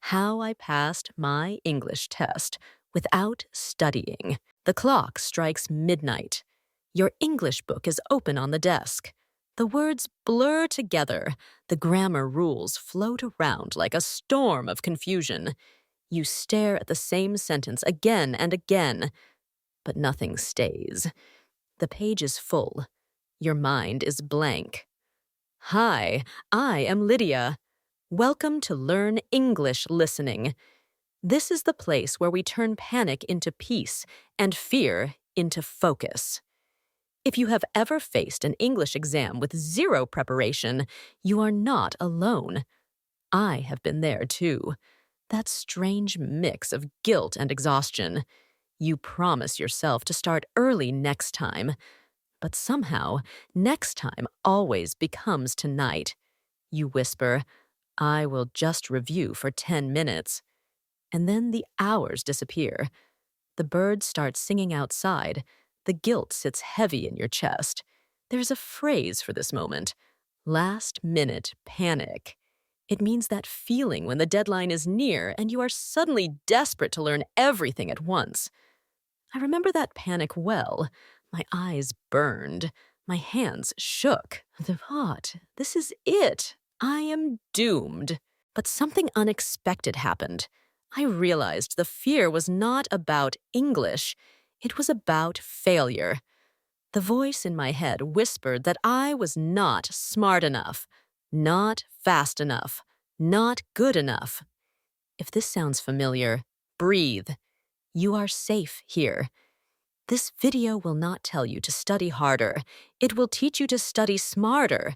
How I passed my English test without studying. The clock strikes midnight. Your English book is open on the desk. The words blur together. The grammar rules float around like a storm of confusion. You stare at the same sentence again and again, but nothing stays. The page is full. Your mind is blank. Hi, I am Lydia. Welcome to Learn English Listening. This is the place where we turn panic into peace and fear into focus. If you have ever faced an English exam with zero preparation, you are not alone. I have been there too. That strange mix of guilt and exhaustion. You promise yourself to start early next time, but somehow, next time always becomes tonight. You whisper, I will just review for 10 minutes. And then the hours disappear. The birds start singing outside. The guilt sits heavy in your chest. There's a phrase for this moment. Last-minute panic. It means that feeling when the deadline is near and you are suddenly desperate to learn everything at once. I remember that panic well. My eyes burned. My hands shook. The thought, this is it. I am doomed. But something unexpected happened. I realized the fear was not about English. It was about failure. The voice in my head whispered that I was not smart enough, not fast enough, not good enough. If this sounds familiar, breathe. You are safe here. This video will not tell you to study harder. It will teach you to study smarter.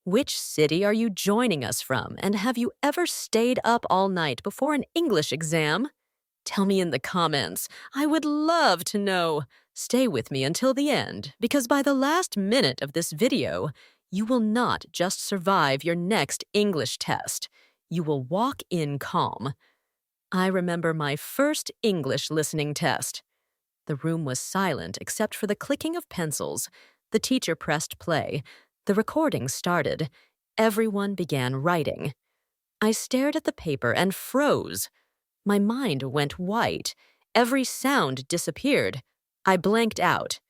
Which city are you joining us from, and have you ever stayed up all night before an English exam? Tell me in the comments. I would love to know. Stay with me until the end, because by the last minute of this video, you will not just survive your next English test. You will walk in calm. I remember my first English listening test. The room was silent except for the clicking of pencils. The teacher pressed play. The recording started. Everyone began writing. I stared at the paper and froze. My mind went white. Every sound disappeared. I blanked out.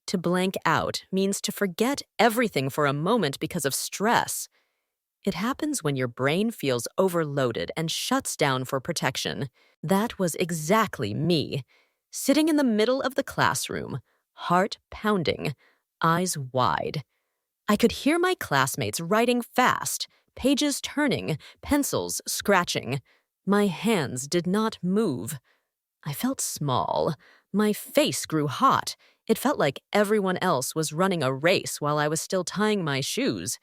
To blank out means to forget everything for a moment because of stress. It happens when your brain feels overloaded and shuts down for protection. That was exactly me. Sitting in the middle of the classroom, heart pounding, eyes wide. I could hear my classmates writing fast, pages turning, pencils scratching. My hands did not move. I felt small. My face grew hot. It felt like everyone else was running a race while I was still tying my shoes.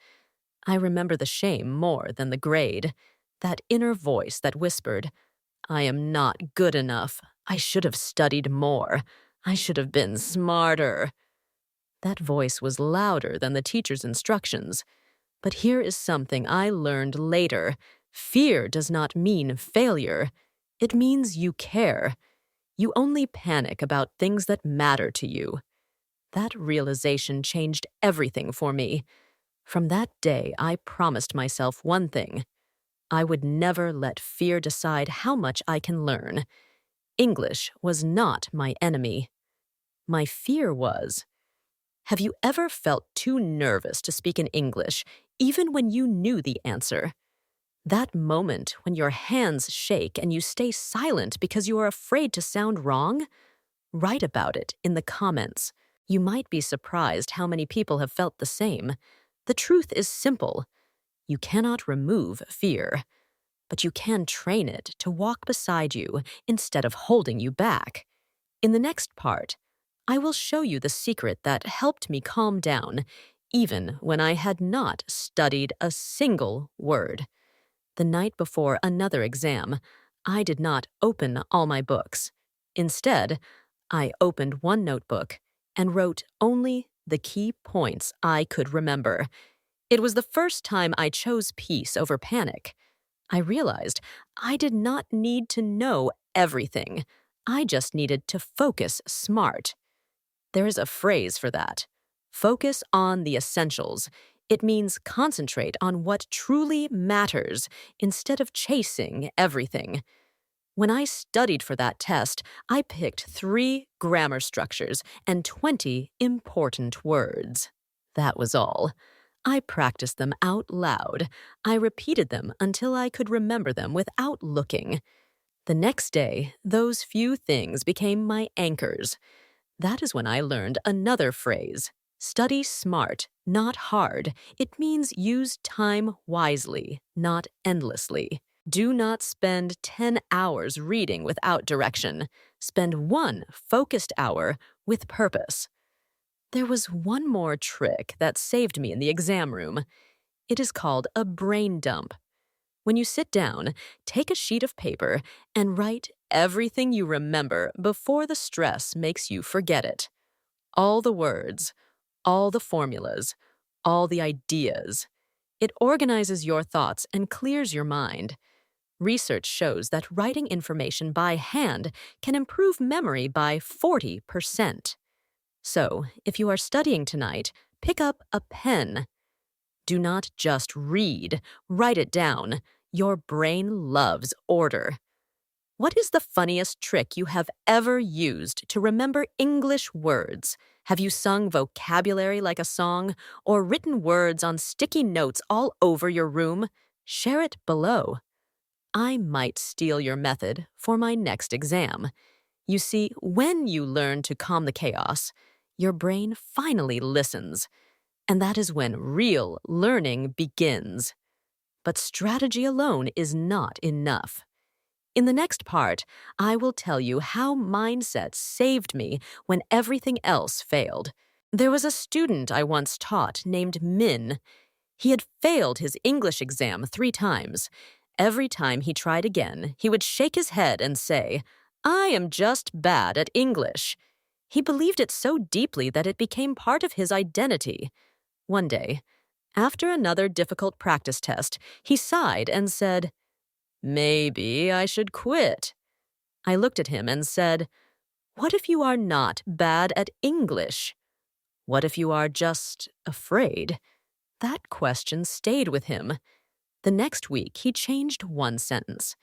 I remember the shame more than the grade. That inner voice that whispered, I am not good enough. I should have studied more. I should have been smarter. That voice was louder than the teacher's instructions. But here is something I learned later. Fear does not mean failure. It means you care. You only panic about things that matter to you. That realization changed everything for me. From that day, I promised myself one thing. I would never let fear decide how much I can learn. English was not my enemy. My fear was. Have you ever felt too nervous to speak in English, even when you knew the answer? That moment when your hands shake and you stay silent because you are afraid to sound wrong? Write about it in the comments. You might be surprised how many people have felt the same. The truth is simple. You cannot remove fear, but you can train it to walk beside you instead of holding you back. In the next part, I will show you the secret that helped me calm down, even when I had not studied a single word. The night before another exam, I did not open all my books. Instead, I opened one notebook and wrote only the key points I could remember. It was the first time I chose peace over panic. I realized I did not need to know everything. I just needed to focus smart. There is a phrase for that. Focus on the essentials. It means concentrate on what truly matters instead of chasing everything. When I studied for that test, I picked 3 grammar structures and 20 important words. That was all. I practiced them out loud. I repeated them until I could remember them without looking. The next day, those few things became my anchors. That is when I learned another phrase. Study smart, not hard. It means use time wisely, not endlessly. Do not spend 10 hours reading without direction. Spend 1 focused hour with purpose. There was one more trick that saved me in the exam room. It is called a brain dump. When you sit down, take a sheet of paper and write everything you remember before the stress makes you forget it. All the words, all the formulas, all the ideas. It organizes your thoughts and clears your mind. Research shows that writing information by hand can improve memory by 40%. So, if you are studying tonight, pick up a pen. Do not just read, write it down. Your brain loves order. What is the funniest trick you have ever used to remember English words? Have you sung vocabulary like a song or written words on sticky notes all over your room? Share it below. I might steal your method for my next exam. You see, when you learn to calm the chaos, your brain finally listens. And that is when real learning begins. But strategy alone is not enough. In the next part, I will tell you how mindset saved me when everything else failed. There was a student I once taught named Min. He had failed his English exam 3 times. Every time he tried again, he would shake his head and say, "I am just bad at English." He believed it so deeply that it became part of his identity. One day, after another difficult practice test, he sighed and said, "Maybe I should quit." I looked at him and said, "What if you are not bad at English? What if you are just afraid?" That question stayed with him. The next week, he changed one sentence.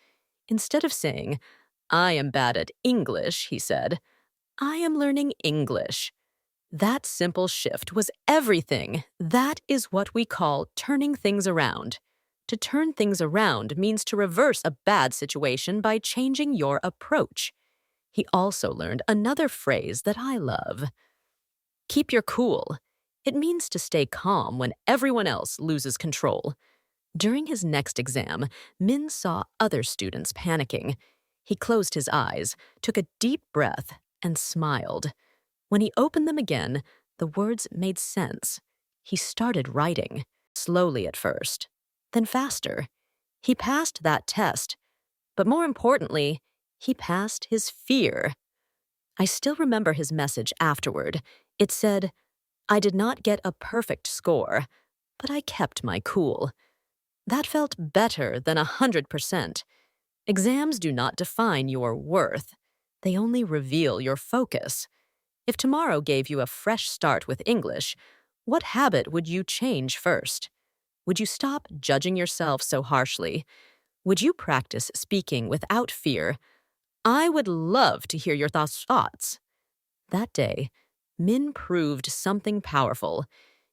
Instead of saying, "I am bad at English," he said, "I am learning English." That simple shift was everything. That is what we call turning things around. To turn things around means to reverse a bad situation by changing your approach. He also learned another phrase that I love. Keep your cool. It means to stay calm when everyone else loses control. During his next exam, Min saw other students panicking. He closed his eyes, took a deep breath, and smiled. When he opened them again, the words made sense. He started writing, slowly at first, then faster. He passed that test, but more importantly, he passed his fear. I still remember his message afterward. It said, "I did not get a perfect score, but I kept my cool." That felt better than 100%. Exams do not define your worth. They only reveal your focus. If tomorrow gave you a fresh start with English, what habit would you change first? Would you stop judging yourself so harshly? Would you practice speaking without fear? I would love to hear your thoughts. That day, Min proved something powerful.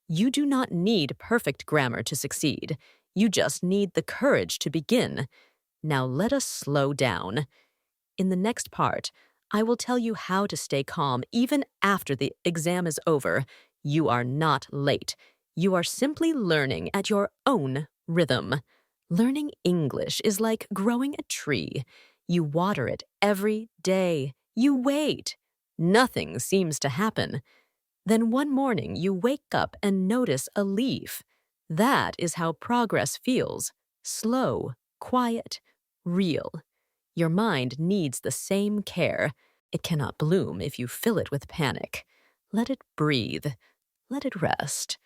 You do not need perfect grammar to succeed. You just need the courage to begin. Now let us slow down. In the next part, I will tell you how to stay calm even after the exam is over. You are not late. You are simply learning at your own rhythm. Learning English is like growing a tree. You water it every day. You wait. Nothing seems to happen. Then one morning you wake up and notice a leaf. That is how progress feels. Slow, quiet, real. Your mind needs the same care. It cannot bloom if you fill it with panic. Let it breathe. Let it rest.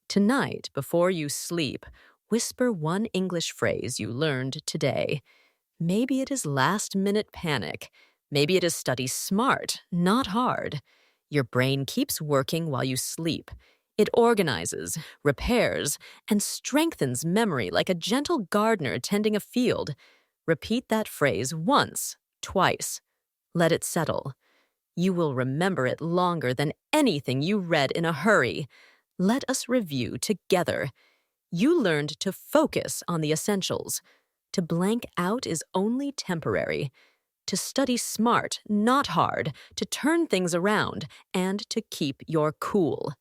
Tonight, before you sleep, whisper one English phrase you learned today. Maybe it is last-minute panic. Maybe it is study smart, not hard. Your brain keeps working while you sleep. It organizes, repairs, and strengthens memory like a gentle gardener tending a field. Repeat that phrase once, twice. Let it settle. You will remember it longer than anything you read in a hurry. Let us review together. You learned to focus on the essentials. To blank out is only temporary. To study smart, not hard, to turn things around, and to keep your cool.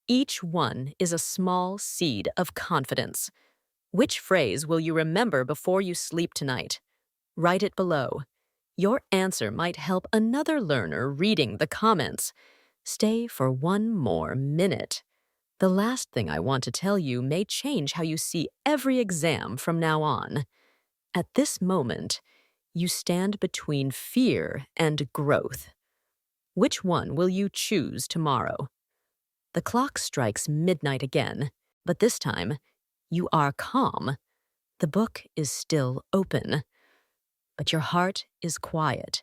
Each one is a small seed of confidence. Which phrase will you remember before you sleep tonight? Write it below. Your answer might help another learner reading the comments. Stay for one more minute. The last thing I want to tell you may change how you see every exam from now on. At this moment, you stand between fear and growth. Which one will you choose tomorrow? The clock strikes midnight again, but this time, you are calm. The book is still open, but your heart is quiet.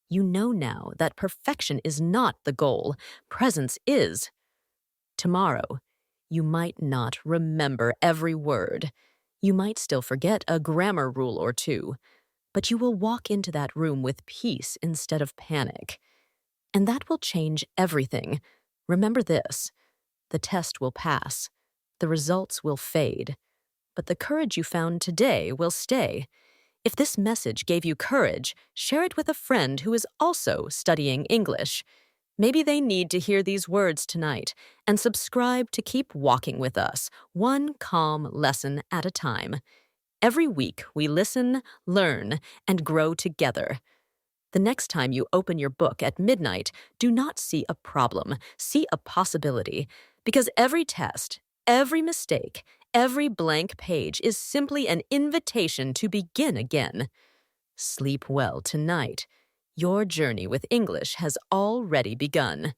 You know now that perfection is not the goal, presence is. Tomorrow, you might not remember every word. You might still forget a grammar rule or two, but you will walk into that room with peace instead of panic. And that will change everything. Remember this: the test will pass, the results will fade, but the courage you found today will stay. If this message gave you courage, share it with a friend who is also studying English. Maybe they need to hear these words tonight, and subscribe to keep walking with us, one calm lesson at a time. Every week, we listen, learn, and grow together. The next time you open your book at midnight, do not see a problem, see a possibility. Because every test, every mistake, every blank page is simply an invitation to begin again. Sleep well tonight. Your journey with English has already begun.